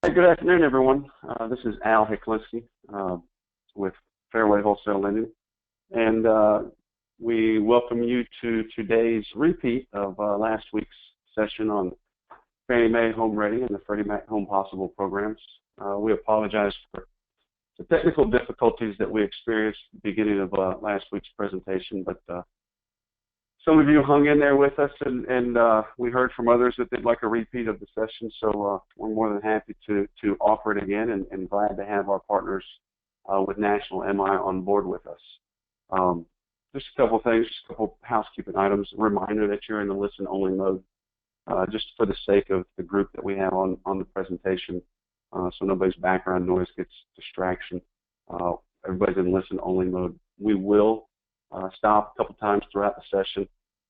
Hey, good afternoon, everyone. This is Al Hicklinsky with Fairway Wholesale Lending, and we welcome you to today's repeat of last week's session on Fannie Mae HomeReady and the Freddie Mac HomePossible programs. We apologize for the technical difficulties that we experienced at the beginning of last week's presentation, but some of you hung in there with us, and we heard from others that they'd like a repeat of the session, so we're more than happy to offer it again, and glad to have our partners with National MI on board with us. Just a couple of things, just a couple of housekeeping items. A reminder that you're in the listen-only mode, just for the sake of the group that we have on the presentation, so nobody's background noise gets distraction. Everybody's in listen-only mode. We will stop a couple times throughout the session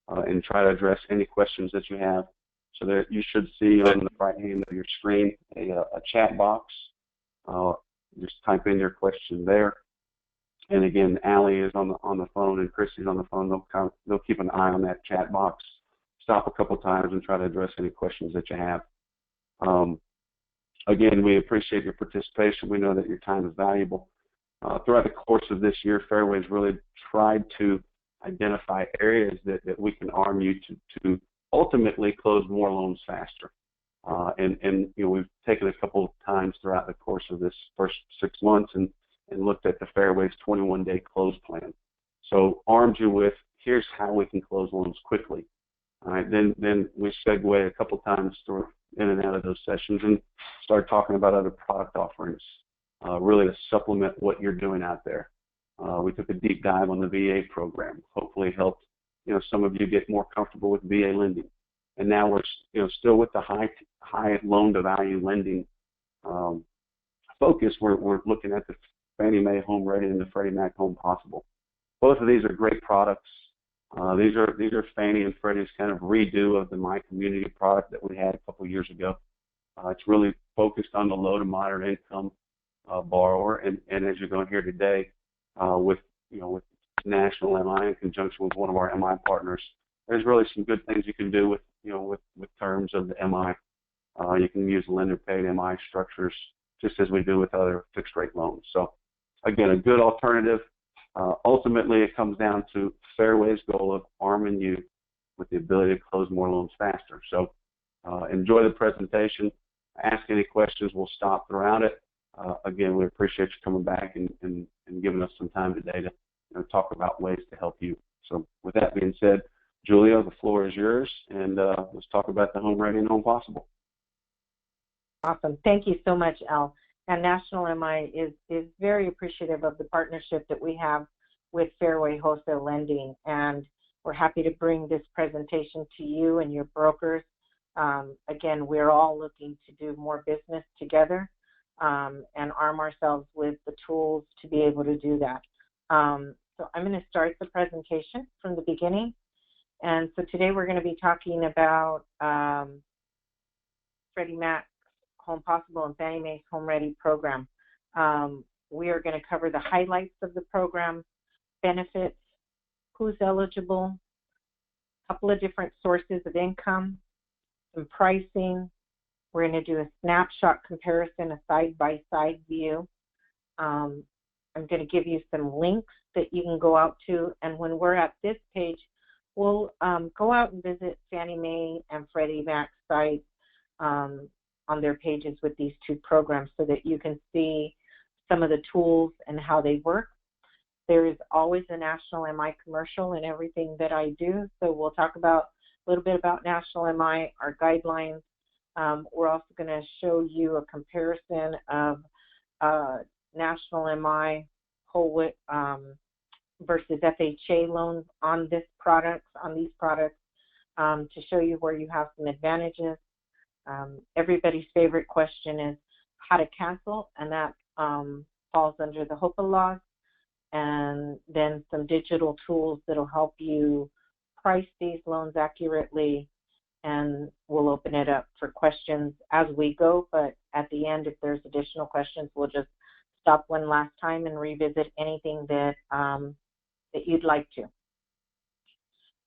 and try to address any questions that you have. So that you should see on the right hand of your screen a chat box. Just type in your question there. And again, Allie is on the phone and Christy's on the phone. They'll keep an eye on that chat box. Stop a couple times and try to address any questions that you have. Again, we appreciate your participation. We know that your time is valuable. Throughout the course of this year, Fairway's really tried to identify areas that we can arm you to ultimately close more loans faster. And you know, we've taken a couple of times throughout the course of this first 6 months and looked at the Fairway's 21-day close plan. So armed you with, here's how we can close loans quickly. All right, then we segue a couple times through in and out of those sessions and start talking about other product offerings. Really to supplement what you're doing out there. We took a deep dive on the VA program. Hopefully helped some of you get more comfortable with VA lending. And now we're still with the high loan to value lending focus. We're looking at the Fannie Mae HomeReady and the Freddie Mac HomePossible. Both of these are great products. These are Fannie and Freddie's kind of redo of the My Community product that we had a couple years ago. It's really focused on the low to moderate income borrower, and as you're going to hear today, with National MI in conjunction with one of our MI partners, there's really some good things you can do with terms of the MI. You can use lender-paid MI structures just as we do with other fixed-rate loans. So again, a good alternative. Ultimately, it comes down to Fairway's goal of arming you with the ability to close more loans faster. So enjoy the presentation. Ask any questions. We'll stop throughout it. Again, we appreciate you coming back and giving us some time today to talk about ways to help you. So with that being said, Julia, the floor is yours, and let's talk about the HomeReady and HomePossible. Awesome. Thank you so much, Al. And National MI is very appreciative of the partnership that we have with Fairway Wholesale Lending, and we're happy to bring this presentation to you and your brokers. Again, we're all looking to do more business together and arm ourselves with the tools to be able to do that. So I'm going to start the presentation from the beginning. And so today we're going to be talking about Freddie Mac HomePossible and Fannie Mae's HomeReady program. We are going to cover the highlights of the program, benefits, who's eligible, a couple of different sources of income, some pricing. We're going to do a snapshot comparison, a side-by-side view. I'm going to give you some links that you can go out to, and when we're at this page, we'll go out and visit Fannie Mae and Freddie Mac's site on their pages with these two programs so that you can see some of the tools and how they work. There is always a National MI commercial in everything that I do, so we'll talk about a little bit about National MI, our guidelines. We're also going to show you a comparison of National MI whole versus FHA loans on these products, to show you where you have some advantages. Everybody's favorite question is how to cancel, and that falls under the HOPA laws, and then some digital tools that will help you price these loans accurately, and we'll open it up for questions as we go, but at the end, if there's additional questions, we'll just stop one last time and revisit anything that that you'd like to.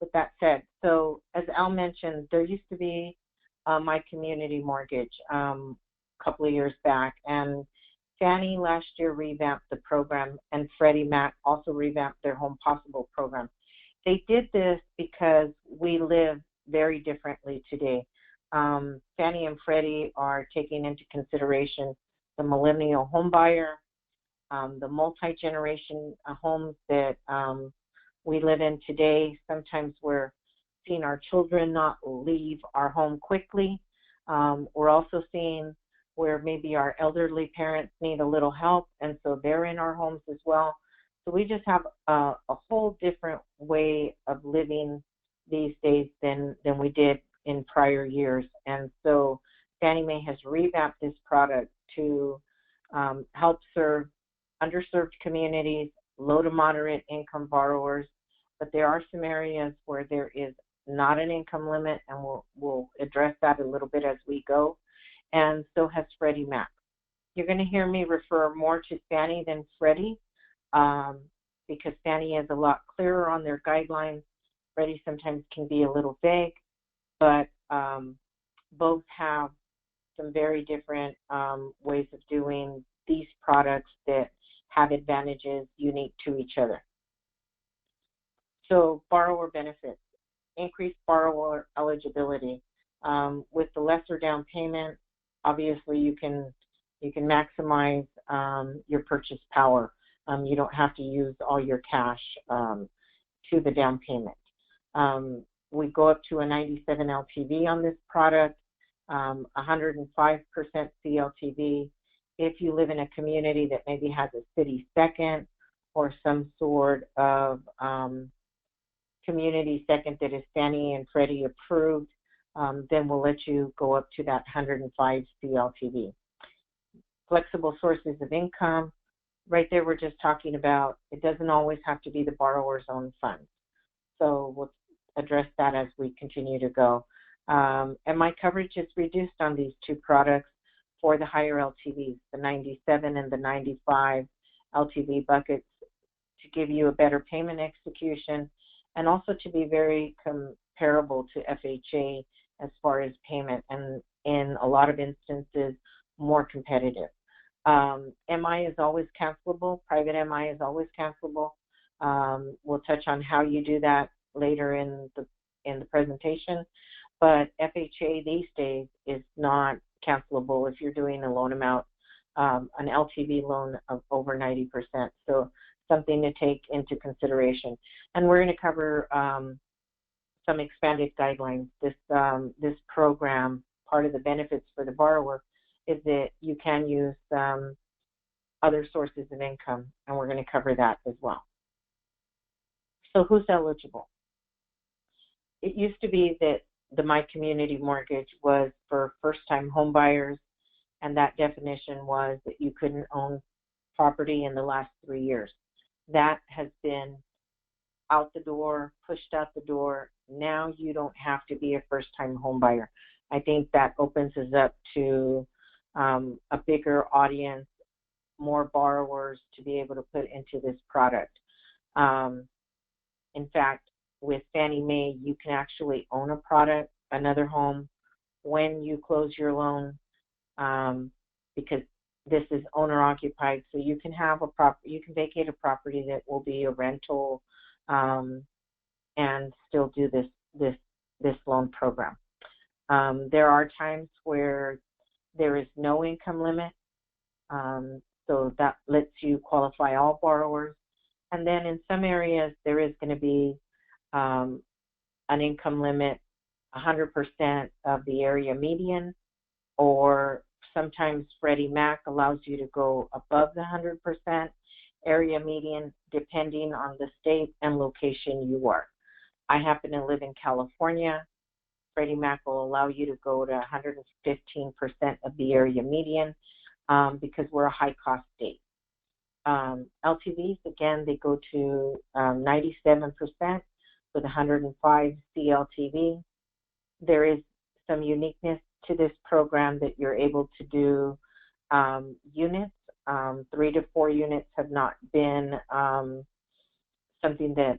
With that said, so as Al mentioned, there used to be My Community Mortgage. couple of years back, and Fannie last year revamped the program, and Freddie Mac also revamped their HomePossible program. They did this because we live very differently today. Fannie and Freddie are taking into consideration the millennial home buyer, the multi-generation homes that we live in today. Sometimes we're seeing our children not leave our home quickly. We're also seeing where maybe our elderly parents need a little help, and so they're in our homes as well. So we just have a whole different way of living these days than we did in prior years. And so Fannie Mae has revamped this product to help serve underserved communities, low to moderate income borrowers, but there are some areas where there is not an income limit, and we'll address that a little bit as we go, and so has Freddie Mac. You're going to hear me refer more to Fannie than Freddie because Fannie is a lot clearer on their guidelines. Freddie sometimes can be a little vague, but both have some very different ways of doing these products that have advantages unique to each other. So borrower benefits, increased borrower eligibility. With the lesser down payment, obviously you can maximize your purchase power. You don't have to use all your cash to the down payment. We go up to a 97 LTV on this product, 105% CLTV. If you live in a community that maybe has a city second or some sort of community second that is Fannie and Freddie approved, then we'll let you go up to that 105 CLTV. Flexible sources of income. Right there, we're just talking about it doesn't always have to be the borrower's own funds. So we'll address that as we continue to go. And my coverage is reduced on these two products for the higher LTVs, the 97 and the 95 LTV buckets, to give you a better payment execution and also to be very comparable to FHA as far as payment, and in a lot of instances, more competitive. MI is always cancelable. Private MI is always cancelable. We'll touch on how you do that later in the presentation. But FHA these days is not cancelable if you're doing a loan amount, an LTV loan of over 90%. So something to take into consideration. And we're going to cover some expanded guidelines. This program, part of the benefits for the borrower is that you can use other sources of income, and we're going to cover that as well. So who's eligible? It used to be that the My Community Mortgage was for first-time home buyers, and that definition was that you couldn't own property in the last 3 years. That has been out the door, pushed out the door. Now you don't have to be a first-time home buyer. I think that opens us up to a bigger audience, more borrowers to be able to put into this product. In fact, with Fannie Mae, you can actually own a product, another home, when you close your loan, because this is owner-occupied. So you can have you can vacate a property that will be a rental, and still do this loan program. There are times where there is no income limit, so that lets you qualify all borrowers. And then in some areas, there is going to be an income limit, 100% of the area median, or sometimes Freddie Mac allows you to go above the 100% area median, depending on the state and location you are. I happen to live in California. Freddie Mac will allow you to go to 115% of the area median because we're a high-cost state. LTVs, again, they go to 97% with 105 CLTV. There is some uniqueness to this program that you're able to do units. 3 to 4 units have not been something that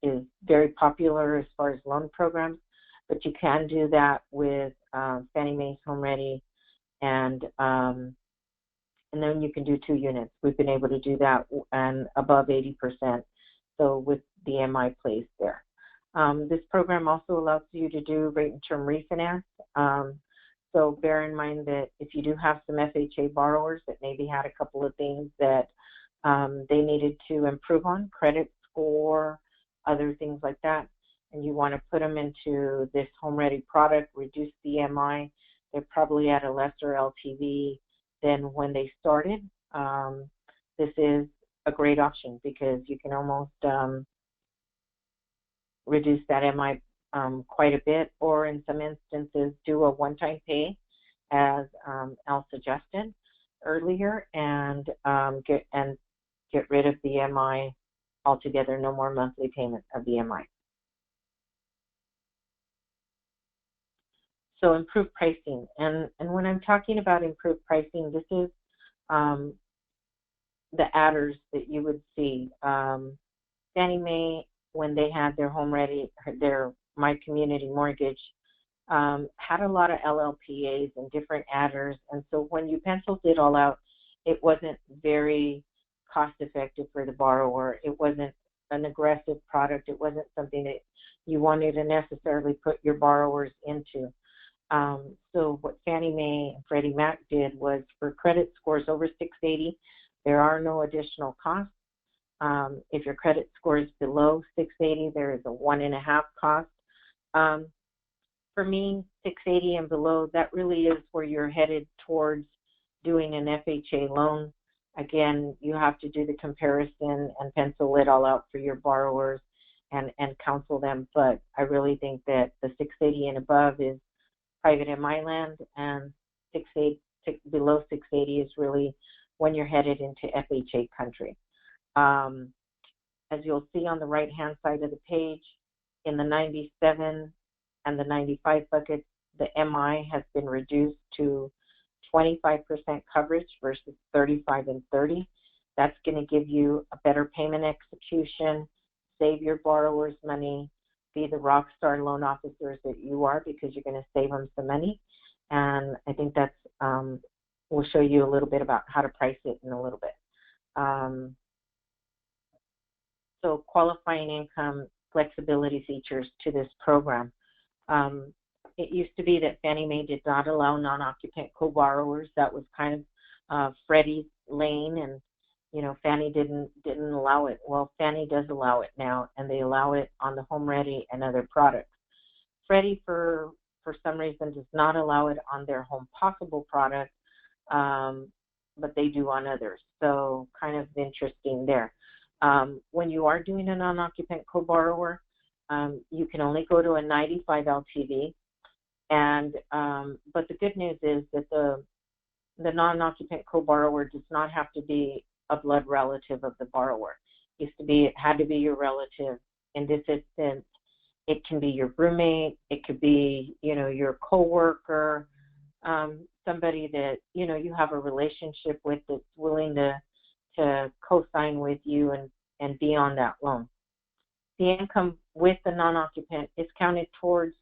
is very popular as far as loan programs, but you can do that with Fannie Mae's HomeReady and then you can do 2 units. We've been able to do that and above 80%. So with the MI placed there. This program also allows you to do rate and term refinance. So bear in mind that if you do have some FHA borrowers that maybe had a couple of things that they needed to improve on, credit score, other things like that, and you want to put them into this HomeReady product, reduce the MI, they're probably at a lesser LTV than when they started. This is a great option because you can almost reduce that MI quite a bit, or in some instances do a one-time pay, as Al suggested earlier, and get rid of the MI altogether. No more monthly payment of the MI. So improved pricing, and when I'm talking about improved pricing, this is the adders that you would see. Fannie Mae, when they had their HomeReady, their My Community Mortgage, had a lot of LLPAs and different adders, and so when you penciled it all out, it wasn't very cost effective for the borrower. It wasn't an aggressive product. It wasn't something that you wanted to necessarily put your borrowers into. So what Fannie Mae and Freddie Mac did was, for credit scores over 680, there are no additional costs. If your credit score is below 680, there is a 1.5 cost. For me, 680 and below, that really is where you're headed towards doing an FHA loan. Again, you have to do the comparison and pencil it all out for your borrowers and counsel them. But I really think that the 680 and above is private MI land, and below 680 is really when you're headed into FHA country. As you'll see on the right-hand side of the page, in the 97 and the 95 buckets, the MI has been reduced to 25% coverage versus 35 and 30. That's going to give you a better payment execution, save your borrowers money, be the rock star loan officers that you are, because you're going to save them some money. And I think that's, we'll show you a little bit about how to price it in a little bit. So qualifying income flexibility features to this program. It used to be that Fannie Mae did not allow non-occupant co-borrowers. That was kind of Freddie's lane, and Fannie didn't allow it. Well, Fannie does allow it now, and they allow it on the HomeReady and other products. Freddie, for some reason, does not allow it on their HomePossible product, but they do on others. So kind of interesting there. When you are doing a non-occupant co-borrower, you can only go to a 95 LTV, and but the good news is that the non-occupant co-borrower does not have to be a blood relative of the borrower. It had to be your relative. In this instance, it can be your roommate, it could be your coworker, somebody that you have a relationship with that's willing to co-sign with you and be on that loan. The income with the non-occupant is counted towards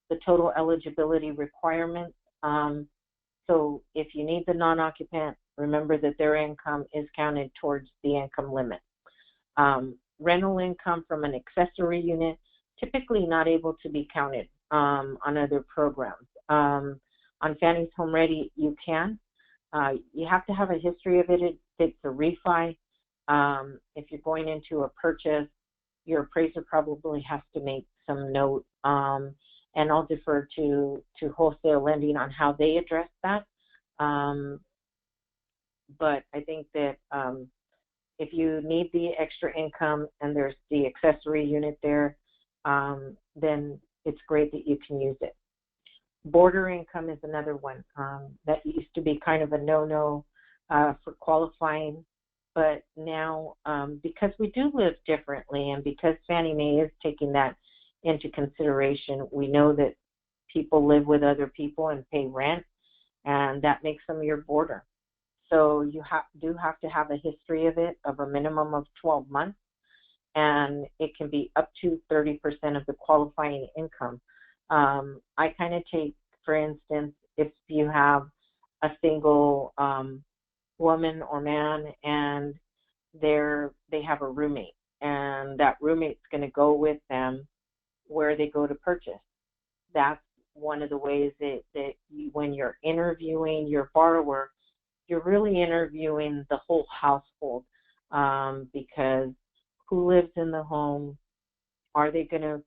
the total eligibility requirements. So if you need the non-occupant, remember that their income is counted towards the income limit. Rental income from an accessory unit, typically not able to be counted on other programs. On Fannie's HomeReady, you can. You have to have a history of it. If it's a refi, if you're going into a purchase, your appraiser probably has to make some note, and I'll defer to wholesale lending on how they address that. But I think that if you need the extra income and there's the accessory unit there, then it's great that you can use it. Border income is another one that used to be kind of a no-no for qualifying, but now because we do live differently and because Fannie Mae is taking that into consideration, we know that people live with other people and pay rent, and that makes them your border. So you do have to have a history of it, of a minimum of 12 months, and it can be up to 30% of the qualifying income. I kind of take, for instance, if you have a single woman or man, and they have a roommate, and that roommate's going to go with them where they go to purchase. That's one of the ways that when you're interviewing your borrower, you're really interviewing the whole household, because who lives in the home? Are they going to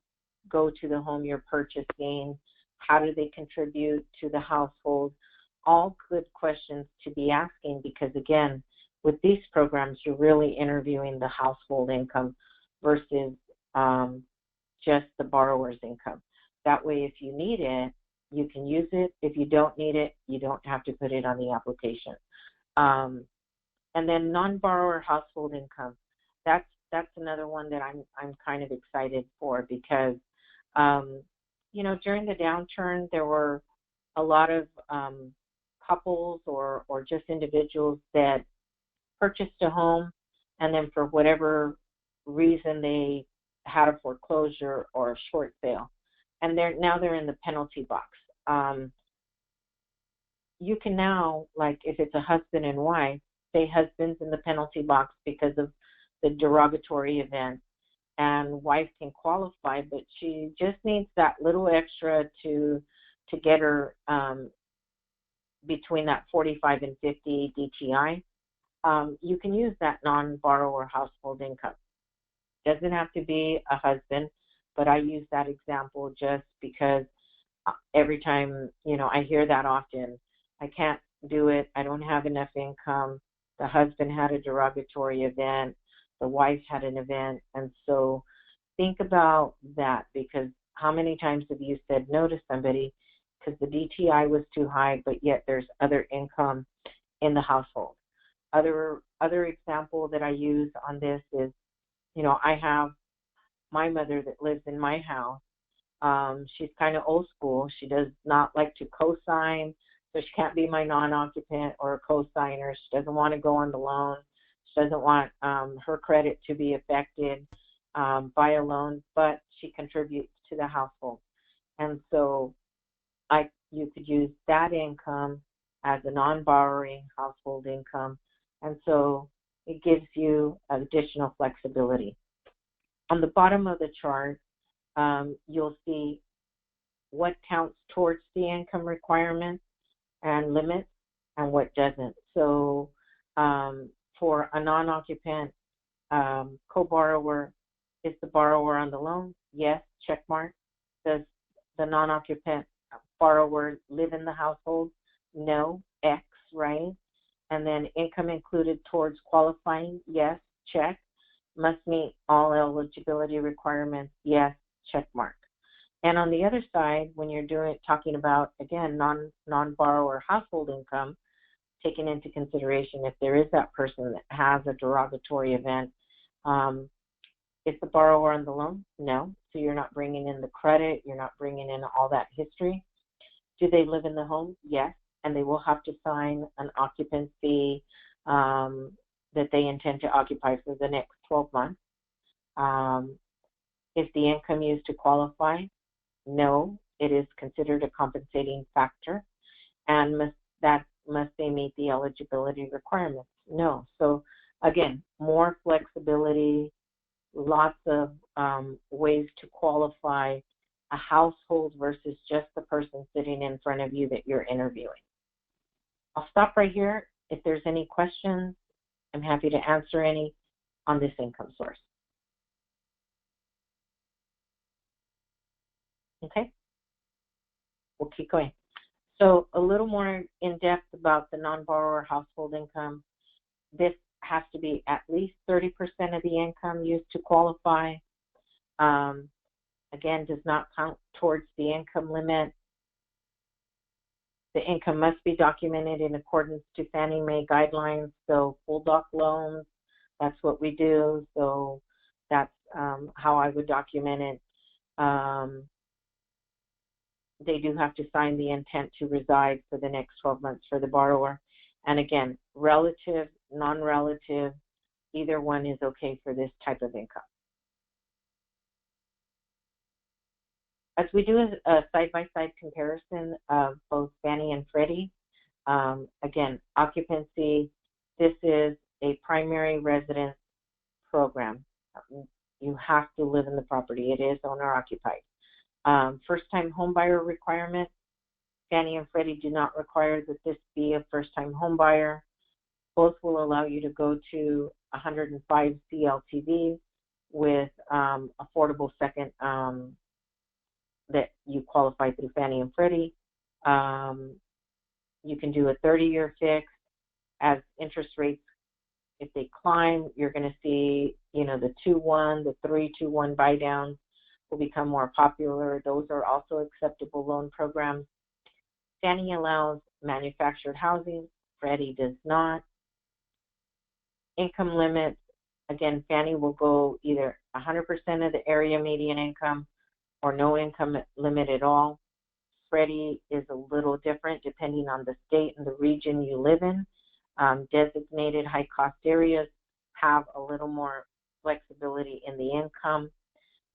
go to the home you're purchasing? How do they contribute to the household? All good questions to be asking, because again, with these programs, you're really interviewing the household income versus just the borrower's income. That way, if you need it, you can use it. If you don't need it, you don't have to put it on the application. And then non-borrower household income. That's another one that I'm kind of excited for, because during the downturn, there were a lot of couples or just individuals that purchased a home, and then for whatever reason they had a foreclosure or a short sale, and they're in the penalty box. You can now, like if it's a husband and wife, say husband's in the penalty box because of the derogatory event, and wife can qualify, but she just needs that little extra to get her between that 45 and 50 DTI. You can use that non-borrower household income. Doesn't have to be a husband, but I use that example just because every time, I hear that often. I can't do it. I don't have enough income. The husband had a derogatory event. The wife had an event. And so think about that, because how many times have you said no to somebody because the DTI was too high, but yet there's other income in the household? Other example that I use on this is, I have my mother that lives in my house. She's kind of old school. She does not like to co-sign, so she can't be my non-occupant or a co-signer. She doesn't want to go on the loan. She doesn't want her credit to be affected by a loan, but she contributes to the household. And so you could use that income as a non-borrowing household income. And so it gives you additional flexibility. On the bottom of the chart, you'll see what counts towards the income requirement and limits and what doesn't. So for a non-occupant co-borrower, is the borrower on the loan? Yes, check mark. Does the non-occupant borrower live in the household? No, X, right? And then income included towards qualifying? Yes, check. Must meet all eligibility requirements? Yes, check mark. And on the other side, when you're talking about, again, non-borrower household income, taking into consideration if there is that person that has a derogatory event, is the borrower on the loan? No. So you're not bringing in the credit. You're not bringing in all that history. Do they live in the home? Yes. And they will have to sign an occupancy that they intend to occupy for the next 12 months. Is the income used to qualify? No. It is considered a compensating factor. And must they meet the eligibility requirements? No. So again, more flexibility, lots of ways to qualify a household versus just the person sitting in front of you that you're interviewing. I'll stop right here. If there's any questions, I'm happy to answer any on this income source. Okay, we'll keep going. So a little more in depth about the non-borrower household income. This has to be at least 30% of the income used to qualify. Again, does not count towards the income limit. The income must be documented in accordance to Fannie Mae guidelines. So full doc loans, that's what we do. So that's how I would document it. They do have to sign the intent to reside for the next 12 months for the borrower. And again, relative, non-relative, either one is okay for this type of income. As we do a side-by-side comparison of both Fannie and Freddie, Again, occupancy, this is a primary residence program. You have to live in the property. It is owner-occupied. First-time homebuyer requirement, Fannie and Freddie do not require that this be a first-time homebuyer. Both will allow you to go to 105 CLTV with affordable second that you qualify through Fannie and Freddie. You can do a 30-year fix. As interest rates, if they climb, you're going to see, the 2-1, the 3-2-1 buy downs will become more popular. Those are also acceptable loan programs. Fannie allows manufactured housing. Freddie does not. Income limits, again, Fannie will go either 100% of the area median income or no income limit at all. Freddie is a little different depending on the state and the region you live in. Designated high-cost areas have a little more flexibility in the income,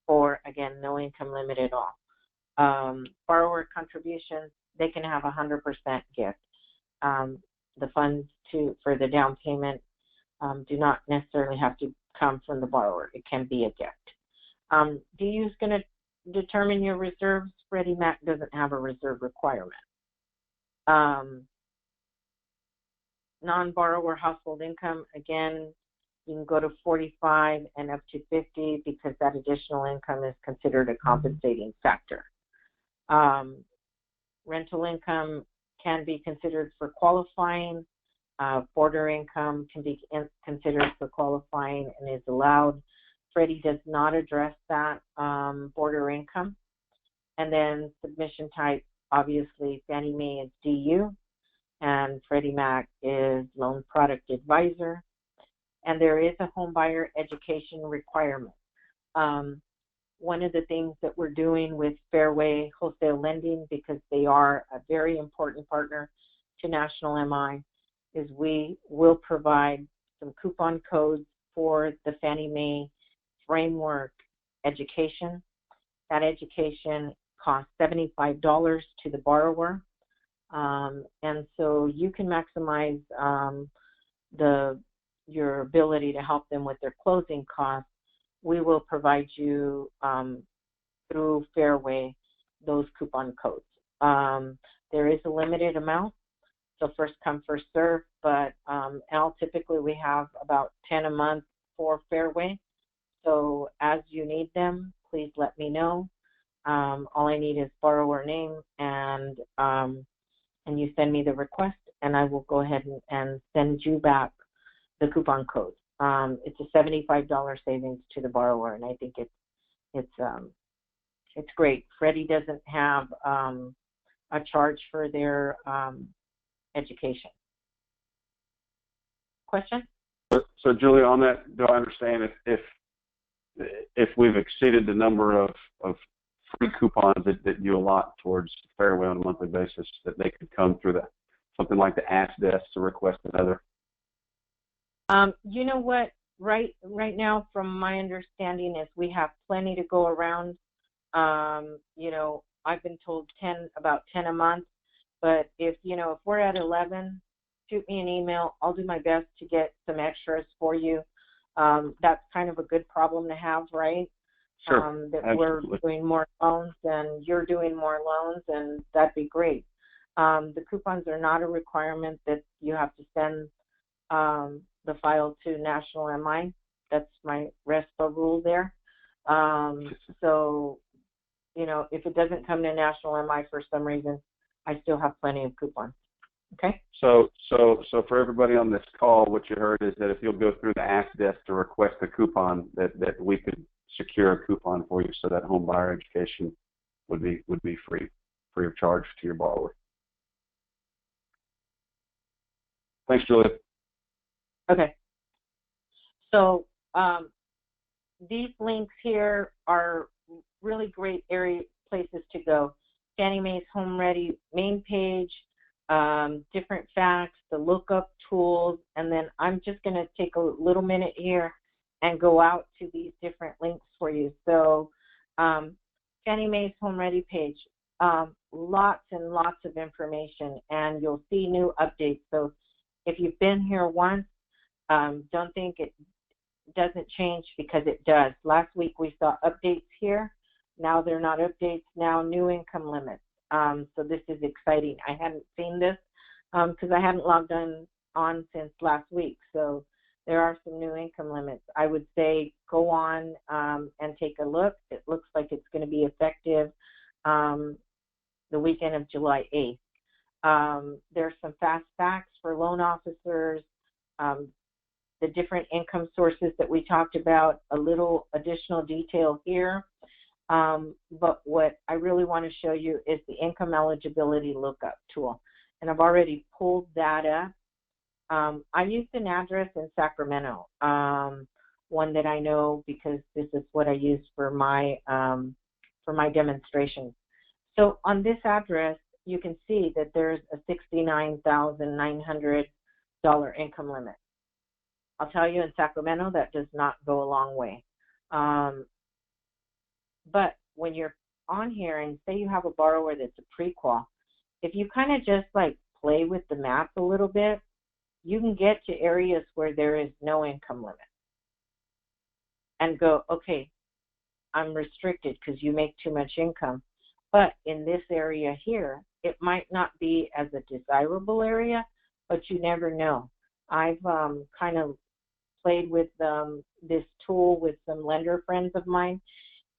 or again, no income limit at all. Borrower contributions, they can have 100% gift. The funds for the down payment do not necessarily have to come from the borrower. It can be a gift. DU is going to determine your reserves. Freddie Mac doesn't have a reserve requirement. Non-borrower household income, again, you can go to 45 and up to 50 because that additional income is considered a compensating factor. Rental income can be considered for qualifying. Border income can be considered for qualifying and is allowed. Freddie does not address that border income. And then submission type, obviously, Fannie Mae is DU, and Freddie Mac is Loan Product Advisor. And there is a home buyer education requirement. One of the things that we're doing with Fairway Wholesale Lending, because they are a very important partner to National MI, is we will provide some coupon codes for the Fannie Mae framework education. That education costs $75 to the borrower. And so you can maximize your ability to help them with their closing costs. We will provide you through Fairway those coupon codes. There is a limited amount, so first come, first serve, but typically we have about 10 a month for Fairway. So as you need them, please let me know. All I need is borrower name and you send me the request, and I will go ahead and send you back the coupon code. It's a $75 savings to the borrower, and I think it's great. Freddie doesn't have a charge for their education. Question? So Julia, on that, do I understand if we've exceeded the number of free coupons that you allot towards Fairway on a monthly basis, that they could come through something like the Ask Desk to request another? You know what? Right now, from my understanding, is we have plenty to go around. I've been told about 10 a month, but if we're at 11, shoot me an email. I'll do my best to get some extras for you. That's kind of a good problem to have, right? Sure. That Absolutely. we're doing more loans and you're doing more loans, and that'd be great. The coupons are not a requirement that you have to send the file to National MI. That's my RESPA rule there. So, if it doesn't come to National MI for some reason, I still have plenty of coupons. Okay? So for everybody on this call, what you heard is that if you'll go through the Ask Desk to request a coupon, that we could secure a coupon for you, so that home buyer education would be free of charge to your borrower. Thanks, Julia. Okay. So these links here are really great places to go. Fannie Mae's HomeReady main page, different facts, the lookup tools, and then I'm just going to take a little minute here and go out to these different links for you. So Fannie Mae's HomeReady page, lots and lots of information, and you'll see new updates. So if you've been here once, don't think it doesn't change, because it does. Last week we saw updates here. Now they're not updates, now new income limits. So this is exciting. I hadn't seen this because I hadn't logged on since last week. So there are some new income limits. I would say go on and take a look. It looks like it's going to be effective the weekend of July 8th. There's some fast facts for loan officers, the different income sources that we talked about, a little additional detail here. But what I really want to show you is the income eligibility lookup tool. And I've already pulled that up. I used an address in Sacramento, one that I know because this is what I use for my demonstration. So on this address, you can see that there's a $69,900 income limit. I'll tell you, in Sacramento, that does not go a long way. But when you're on here and say you have a borrower that's a pre-qual, if you kind of just like play with the math a little bit, you can get to areas where there is no income limit and go, okay, I'm restricted because you make too much income. But in this area here, it might not be as a desirable area, but you never know. I've kind of played with this tool with some lender friends of mine,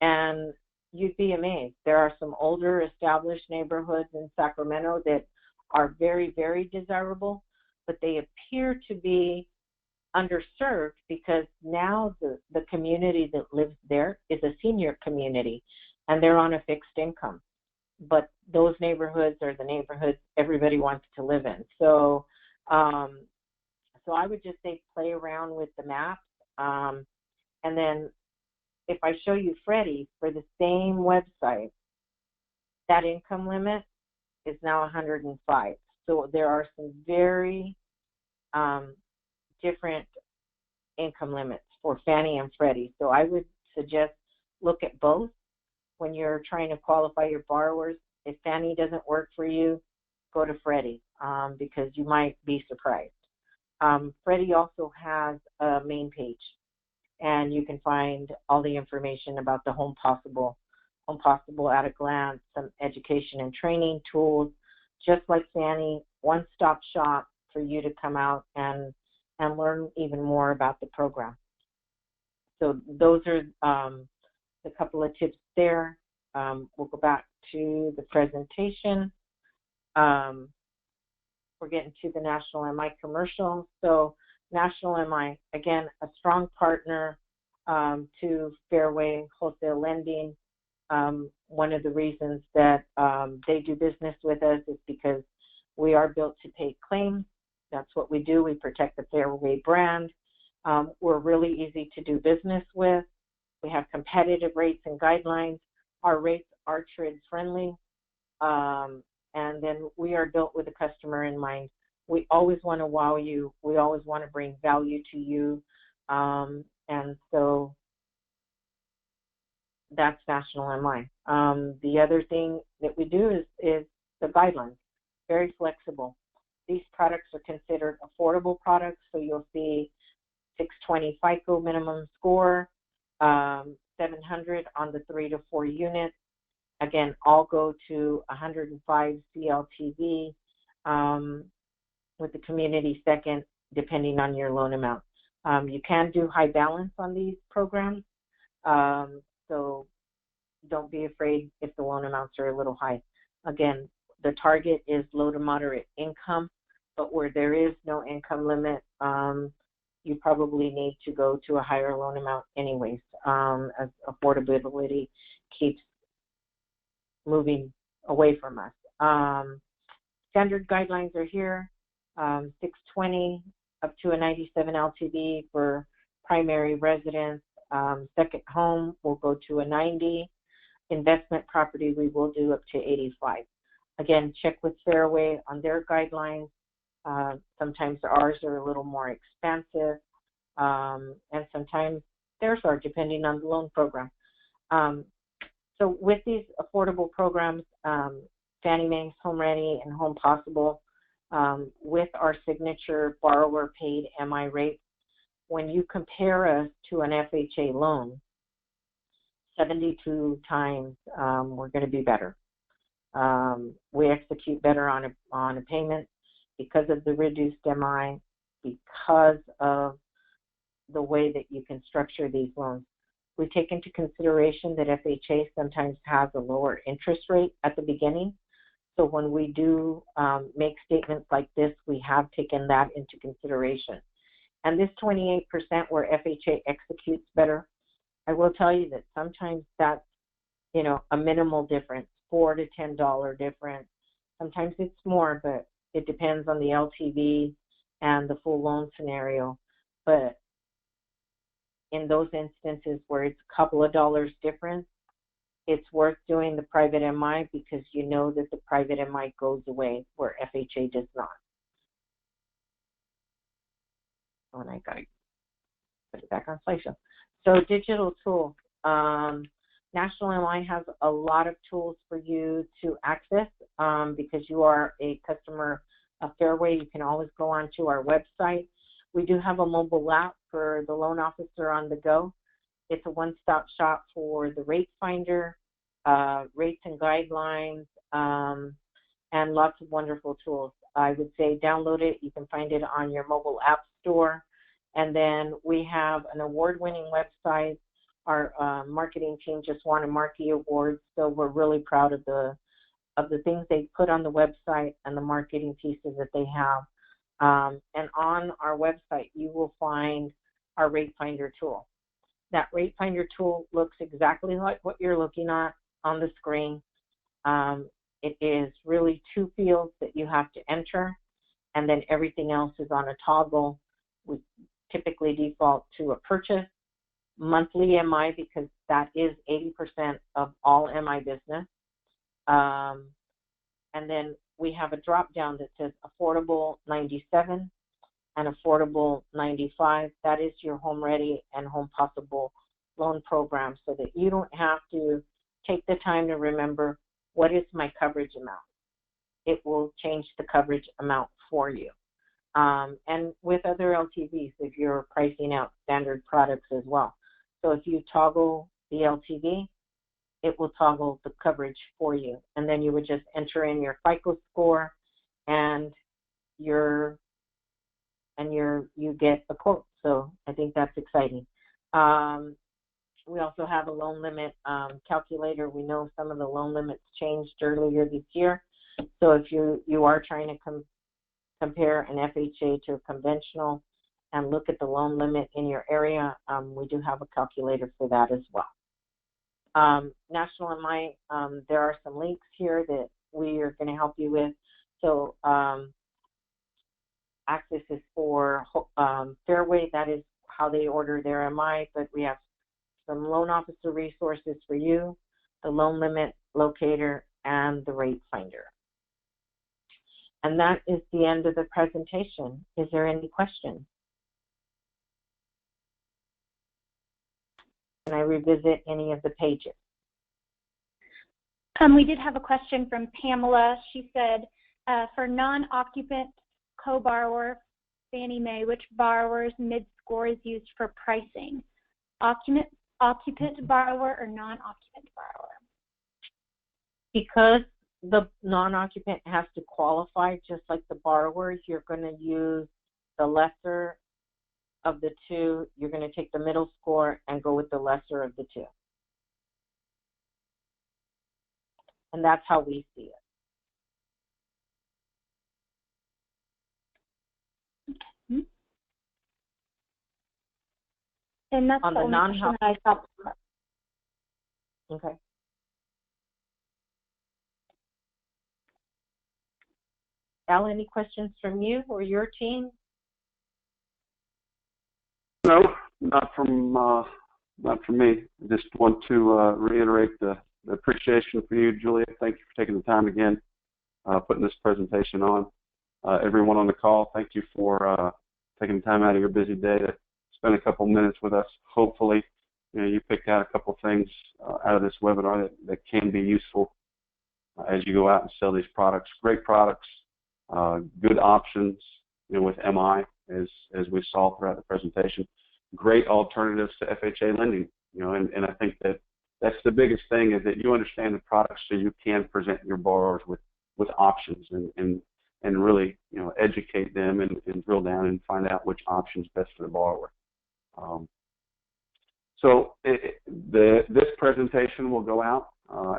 and you'd be amazed. There are some older established neighborhoods in Sacramento that are very, very desirable, but they appear to be underserved because now the community that lives there is a senior community, and they're on a fixed income. But those neighborhoods are the neighborhoods everybody wants to live in. So so I would just say play around with the maps. And then if I show you Freddie for the same website, that income limit is now 105. So there are some very different income limits for Fannie and Freddie. So I would suggest look at both when you're trying to qualify your borrowers. If Fannie doesn't work for you, go to Freddie because you might be surprised. Freddie also has a main page, and you can find all the information about the HomePossible at a glance, some education and training tools, just like Fannie, one-stop shop for you to come out and learn even more about the program. So those are a couple of tips there. We'll go back to the presentation. We're getting to the National MI commercial. So National MI, again, a strong partner to Fairway Wholesale Lending. One of the reasons that they do business with us is because we are built to pay claims. That's what we do. We protect the Fairway brand. We're really easy to do business with. We have competitive rates and guidelines. Our rates are trade friendly. And then we are built with the customer in mind. We always want to wow you. We always want to bring value to you. And so that's National MI. The other thing that we do is the guidelines, very flexible. These products are considered affordable products, so you'll see 620 FICO minimum score, 700 on the 3 to 4 units. Again, all go to 105 CLTV with the community second, depending on your loan amount. You can do high balance on these programs, so don't be afraid if the loan amounts are a little high. Again, the target is low to moderate income, but where there is no income limit, you probably need to go to a higher loan amount anyways, as affordability keeps moving away from us. Standard guidelines are here, 620 up to a 97 LTV for primary residence. Second home will go to a 90. Investment property we will do up to 85. Again, check with Fairway on their guidelines. Sometimes ours are a little more expensive, and sometimes theirs are, depending on the loan program. So with these affordable programs, Fannie Mae's HomeReady and HomePossible, with our signature borrower-paid MI rate, when you compare us to an FHA loan, 72 times we're going to be better. We execute better on a payment because of the reduced MI, because of the way that you can structure these loans. We take into consideration that FHA sometimes has a lower interest rate at the beginning. So when we do make statements like this, we have taken that into consideration. And this 28% where FHA executes better, I will tell you that sometimes that's, a minimal difference, $4 to $10 difference. Sometimes it's more, but it depends on the LTV and the full loan scenario. But in those instances where it's a couple of dollars difference, it's worth doing the private MI because you know that the private MI goes away where FHA does not. Oh, and I got to put it back on slideshow. So digital tools. National MI has a lot of tools for you to access because you are a customer of Fairway. You can always go onto our website. We do have a mobile app for the loan officer on the go. It's a one-stop shop for the rate finder, rates and guidelines, and lots of wonderful tools. I would say download it. You can find it on your mobile app store. And then we have an award-winning website. Our marketing team just won a Marquee Award, so we're really proud of the things they put on the website and the marketing pieces that they have. And on our website, you will find our Rate Finder tool. That Rate Finder tool looks exactly like what you're looking at on the screen. It is really two fields that you have to enter, and then everything else is on a toggle. We typically default to a purchase, monthly MI, because that is 80% of all MI business. And then we have a drop down that says affordable 97 and affordable 95. That is your HomeReady and HomePossible loan program, so that you don't have to take the time to remember what is my coverage amount. It will change the coverage amount for you. And with other LTVs, if you're pricing out standard products as well. So if you toggle the LTV, it will toggle the coverage for you. And then you would just enter in your FICO score and you get a quote. So I think that's exciting. We also have a loan limit calculator. We know some of the loan limits changed earlier this year. So if you are trying to compare an FHA to a conventional and look at the loan limit in your area, we do have a calculator for that as well. National MI, there are some links here that we are going to help you with. So access is for Fairway. That is how they order their MI, but we have some loan officer resources for you, the loan limit locator, and the rate finder. And that is the end of the presentation. Is there any questions? Can I revisit any of the pages? We did have a question from Pamela. She said, for non-occupant co-borrower Fannie Mae, which borrower's mid-score is used for pricing? Occupant borrower or non-occupant borrower? Because the non-occupant has to qualify just like the borrower, you're going to use the lesser of the two. You're going to take the middle score and go with the lesser of the two. And that's how we see it. Okay. And that's on the the question I thought. Okay. Al, any questions from you or your team? No, not from me. I just want to reiterate the appreciation for you, Julia. Thank you for taking the time again, putting this presentation on. Everyone on the call, thank you for taking the time out of your busy day to spend a couple minutes with us. Hopefully, you picked out a couple things out of this webinar that can be useful as you go out and sell these products. Great products, good options, with MI, as we saw throughout the presentation. Great alternatives to FHA lending, and I think that's the biggest thing, is that you understand the products so you can present your borrowers with options and really, educate them and drill down and find out which option is best for the borrower. So this presentation will go out,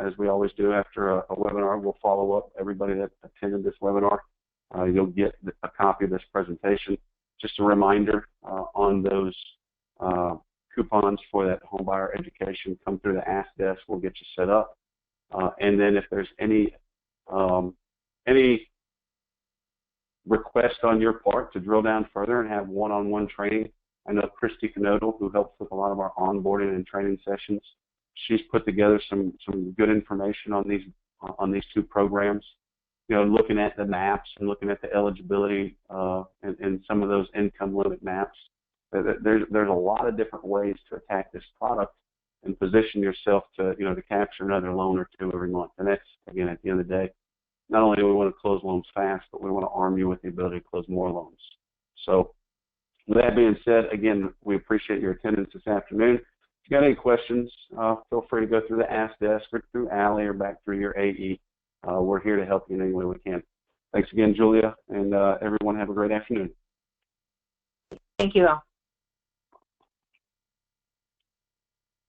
as we always do after a webinar. We'll follow up everybody that attended this webinar. You'll get a copy of this presentation. Just a reminder on those coupons for that home buyer education. Come through the Ask Desk. We'll get you set up. And then if there's any request on your part to drill down further and have one-on-one training, I know Christy Canodal, who helps with a lot of our onboarding and training sessions, she's put together some good information on these two programs. Looking at the maps and looking at the eligibility and some of those income limit maps. There's a lot of different ways to attack this product and position yourself to capture another loan or two every month. And that's, again, at the end of the day, not only do we want to close loans fast, but we want to arm you with the ability to close more loans. So with that being said, again, we appreciate your attendance this afternoon. If you got any questions, feel free to go through the Ask Desk or through Allie or back through your AE. We're here to help you in any way we can. Thanks again, Julia, and everyone have a great afternoon. Thank you all.